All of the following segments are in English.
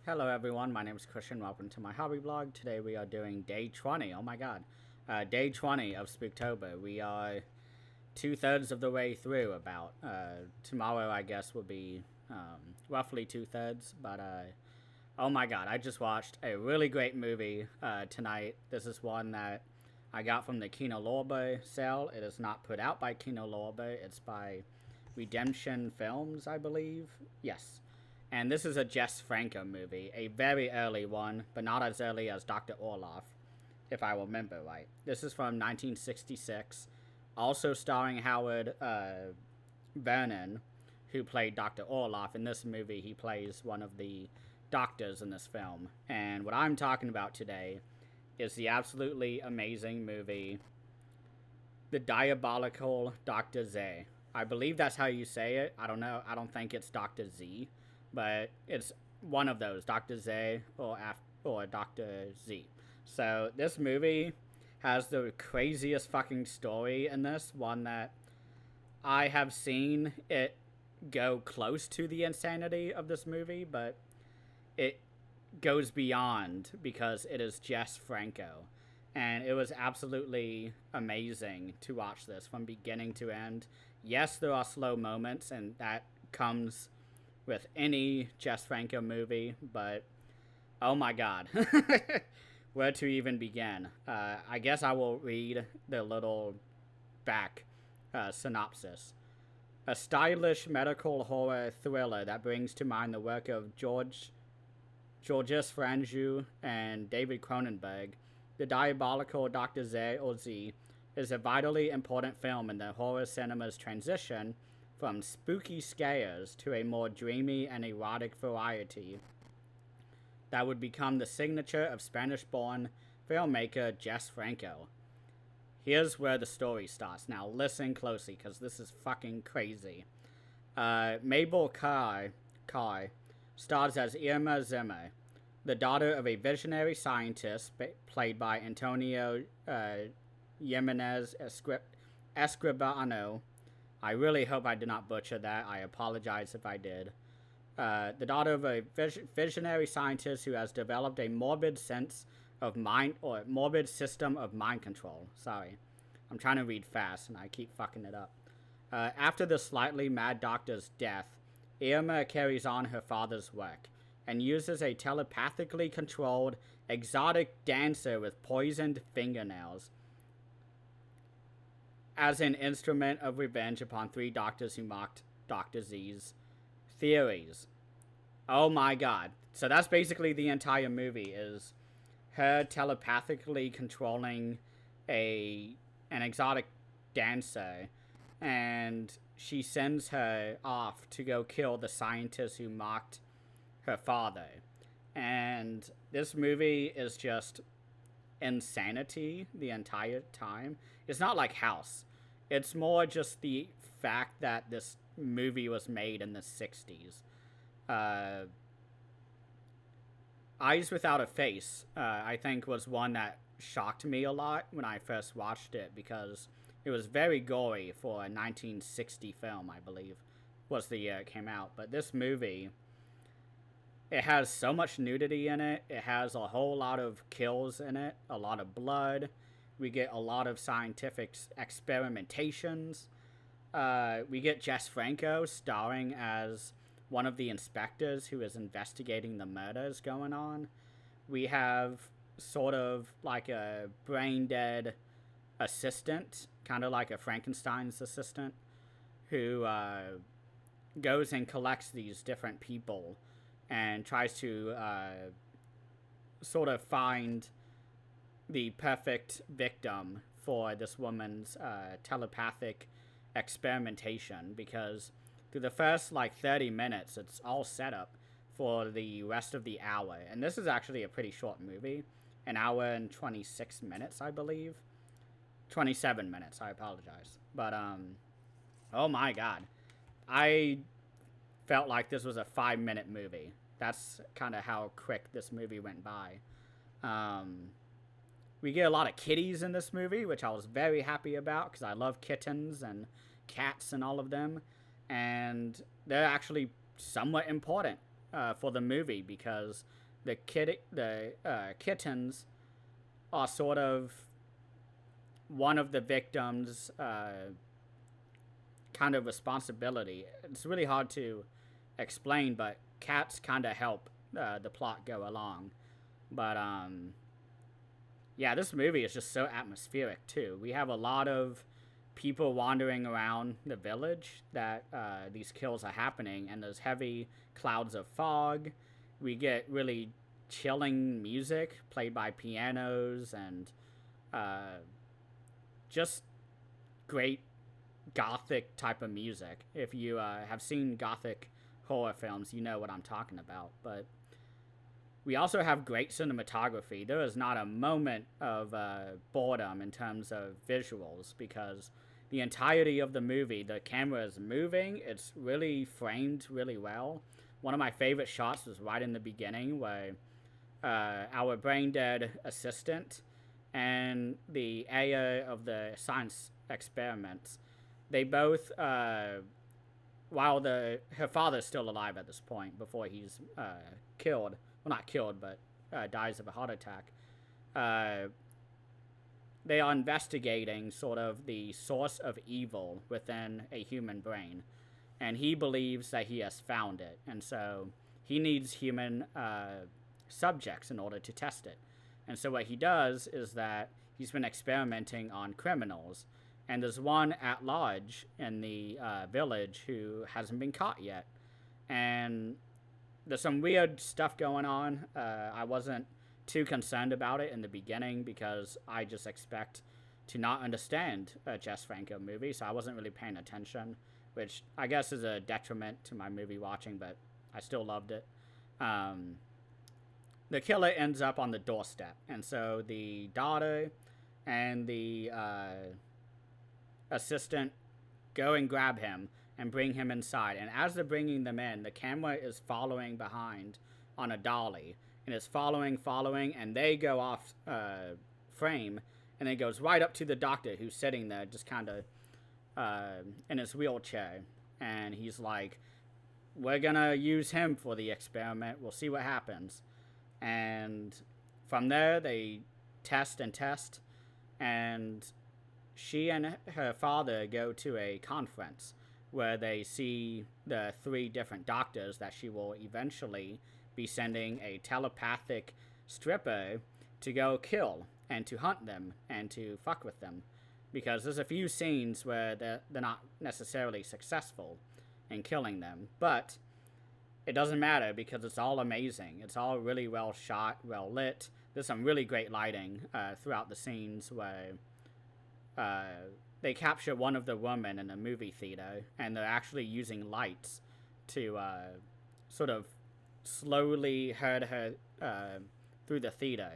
Hello everyone, my name is Christian. Welcome to my hobby blog. Today we are doing day 20. Oh my god. Day 20 of Spooktober. We are two-thirds of the way through about. Tomorrow I guess will be roughly two-thirds. But oh my god, I just watched a really great movie tonight. This is one that I got from the Kino Lorber sale. It is not put out by Kino Lorber. It's by Redemption Films, I believe. Yes. And this is a Jess Franco movie, a very early one, but not as early as Dr. Orloff, if I remember right. This is from 1966, also starring Howard Vernon, who played Dr. Orloff. In this movie, he plays one of the doctors in this film. And what I'm talking about today is the absolutely amazing movie, The Diabolical Dr. Z. I believe that's how you say it. I don't know. I don't think it's Dr. Z. But it's one of those, Dr. Z or Dr. Z. So this movie has the craziest fucking story in this, one that I have seen it go close to the insanity of this movie, but it goes beyond because it is Jess Franco. And it was absolutely amazing to watch this from beginning to end. Yes, there are slow moments, and that comes with any Jess Franco movie, but oh my god. Where to even begin? I guess I will read the little back synopsis. A stylish medical horror thriller that brings to mind the work of Georges Franju and David Cronenberg, The Diabolical Dr. Z or Z is a vitally important film in the horror cinema's transition from spooky scares to a more dreamy and erotic variety that would become the signature of Spanish-born filmmaker Jess Franco. Here's where the story starts. Now listen closely, because this is fucking crazy. Mabel Carr stars as Irma Zimmer, the daughter of a visionary scientist played by Antonio Jimenez Escribano. I really hope I did not butcher that. I apologize if I did. The daughter of a visionary scientist who has developed a morbid system of mind control. Sorry. I'm trying to read fast and I keep fucking it up. After the slightly mad doctor's death, Irma carries on her father's work and uses a telepathically controlled exotic dancer with poisoned fingernails as an instrument of revenge upon three doctors who mocked Dr. Z's theories. Oh my god. So that's basically the entire movie, is her telepathically controlling an exotic dancer, and she sends her off to go kill the scientist who mocked her father. And this movie is just insanity the entire time. It's not like House. It's more just the fact that this movie was made in the 60s. Eyes Without a Face, I think, was one that shocked me a lot when I first watched it, because it was very gory for a 1960 film, I believe, was the year it came out. But this movie, it has so much nudity in it. It has a whole lot of kills in it, a lot of blood. We get a lot of scientific experimentations. We get Jess Franco starring as one of the inspectors who is investigating the murders going on. We have sort of like a brain-dead assistant, kind of like a Frankenstein's assistant, who goes and collects these different people and tries to sort of find the perfect victim for this woman's telepathic experimentation, because through the first 30 minutes it's all set up for the rest of the hour. And this is actually a pretty short movie, an hour and 26 minutes, I believe. 27 minutes, I apologize. But oh my god, I felt like this was a 5-minute movie. That's kind of how quick this movie went by. We get a lot of kitties in this movie, which I was very happy about, because I love kittens and cats and all of them. And they're actually somewhat important for the movie because the kittens are sort of one of the victims' kind of responsibility. It's really hard to explain, but cats kind of help the plot go along. But yeah, this movie is just so atmospheric too. We have a lot of people wandering around the village that these kills are happening, and there's heavy clouds of fog. We get really chilling music played by pianos and just great gothic type of music. If you have seen gothic horror films, you know what I'm talking about. But we also have great cinematography. There is not a moment of boredom in terms of visuals because the entirety of the movie, the camera is moving. It's really framed really well. One of my favorite shots was right in the beginning where our brain dead assistant and the AI of the science experiments, they both, while her father's still alive at this point before he's killed, well, not killed, but dies of a heart attack, they are investigating sort of the source of evil within a human brain. And he believes that he has found it. And so he needs human subjects in order to test it. And so what he does is that he's been experimenting on criminals. And there's one at large in the village who hasn't been caught yet. And there's some weird stuff going on. I wasn't too concerned about it in the beginning because I just expect to not understand a Jess Franco movie, so I wasn't really paying attention, which I guess is a detriment to my movie watching, but I still loved it. The killer ends up on the doorstep, and so the daughter and the assistant go and grab him and bring him inside. And as they're bringing them in, the camera is following behind on a dolly, and it's following, and they go off frame, and it goes right up to the doctor who's sitting there just kind of in his wheelchair. And he's like, we're gonna use him for the experiment. We'll see what happens. And from there, they test, and she and her father go to a conference where they see the 3 different doctors that she will eventually be sending a telepathic stripper to go kill and to hunt them and to fuck with them, because there's a few scenes where they're not necessarily successful in killing them, but it doesn't matter because it's all amazing. It's all really well shot, well lit. There's some really great lighting throughout the scenes where they capture one of the women in a movie theater, and they're actually using lights to sort of slowly herd her through the theater.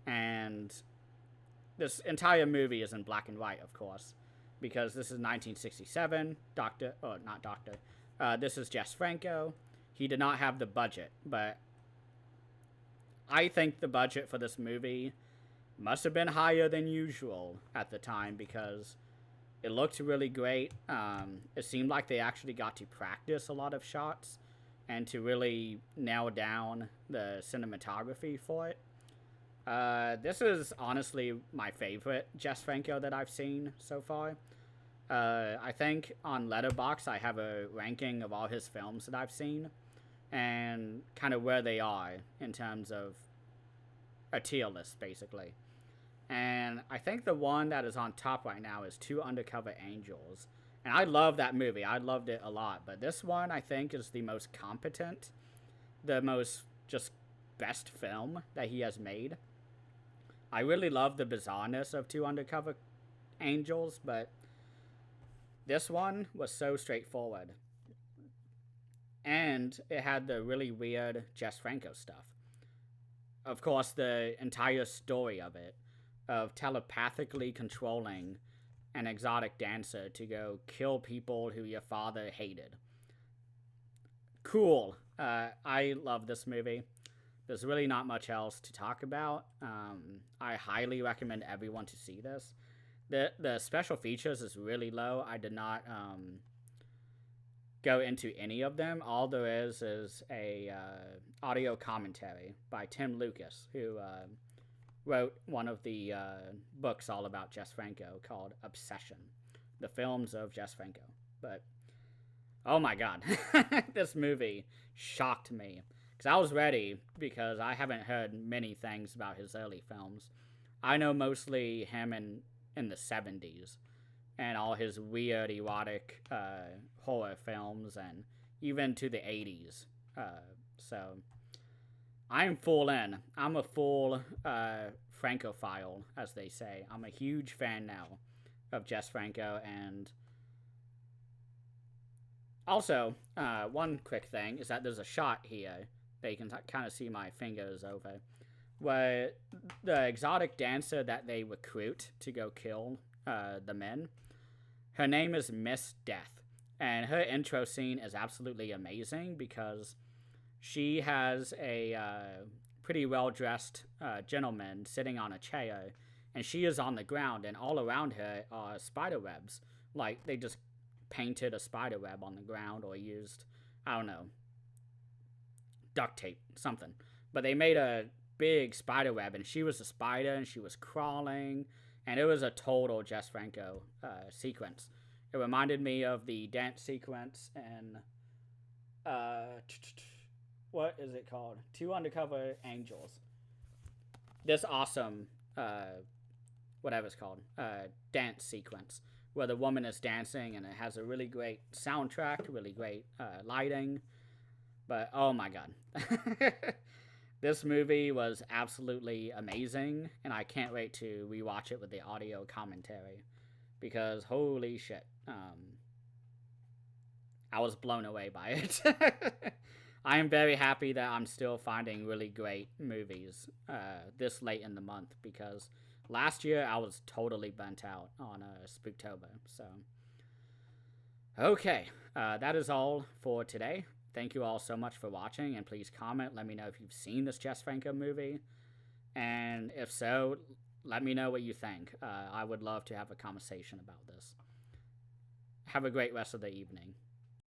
And this entire movie is in black and white, of course, because this is 1967. This is Jess Franco. He did not have the budget, but I think the budget for this movie must have been higher than usual at the time because it looked really great. It seemed like they actually got to practice a lot of shots and to really nail down the cinematography for it. This is honestly my favorite Jess Franco that I've seen so far. I think on Letterboxd I have a ranking of all his films that I've seen and kind of where they are in terms of a tier list, basically. And I think the one that is on top right now is Two Undercover Angels. And I love that movie. I loved it a lot. But this one, I think, is the most competent, the most just best film that he has made. I really love the bizarreness of Two Undercover Angels, but this one was so straightforward. And it had the really weird Jess Franco stuff. Of course, the entire story of it, of telepathically controlling an exotic dancer to go kill people who your father hated. Cool. I love this movie. There's really not much else to talk about. I highly recommend everyone to see this. The special features is really low. I did not go into any of them. All there is a audio commentary by Tim Lucas, who wrote one of the books all about Jess Franco called Obsession, the films of Jess Franco. But oh my god, this movie shocked me. Because I was ready, because I haven't heard many things about his early films. I know mostly him in the 70s, and all his weird erotic horror films, and even to the 80s. So I'm full in. I'm a full Francophile, as they say. I'm a huge fan now of Jess Franco. And also, one quick thing is that there's a shot here that you can kind of see my fingers over, where the exotic dancer that they recruit to go kill the men, her name is Miss Death. And her intro scene is absolutely amazing, because she has a pretty well-dressed gentleman sitting on a chair, and she is on the ground, and all around her are spider webs. Like, they just painted a spider web on the ground, or used, I don't know, duct tape, something. But they made a big spider web, and she was a spider, and she was crawling, and it was a total Jess Franco sequence. It reminded me of the dance sequence in what is it called? Two Undercover Angels. This awesome whatever it's called, dance sequence, where the woman is dancing, and it has a really great soundtrack, really great lighting. But oh my god. This movie was absolutely amazing, and I can't wait to rewatch it with the audio commentary, because holy shit, I was blown away by it. I am very happy that I'm still finding really great movies this late in the month, because last year I was totally burnt out on Spooktober. So, okay, that is all for today. Thank you all so much for watching, and please comment. Let me know if you've seen this Jess Franco movie, and if so, let me know what you think. I would love to have a conversation about this. Have a great rest of the evening.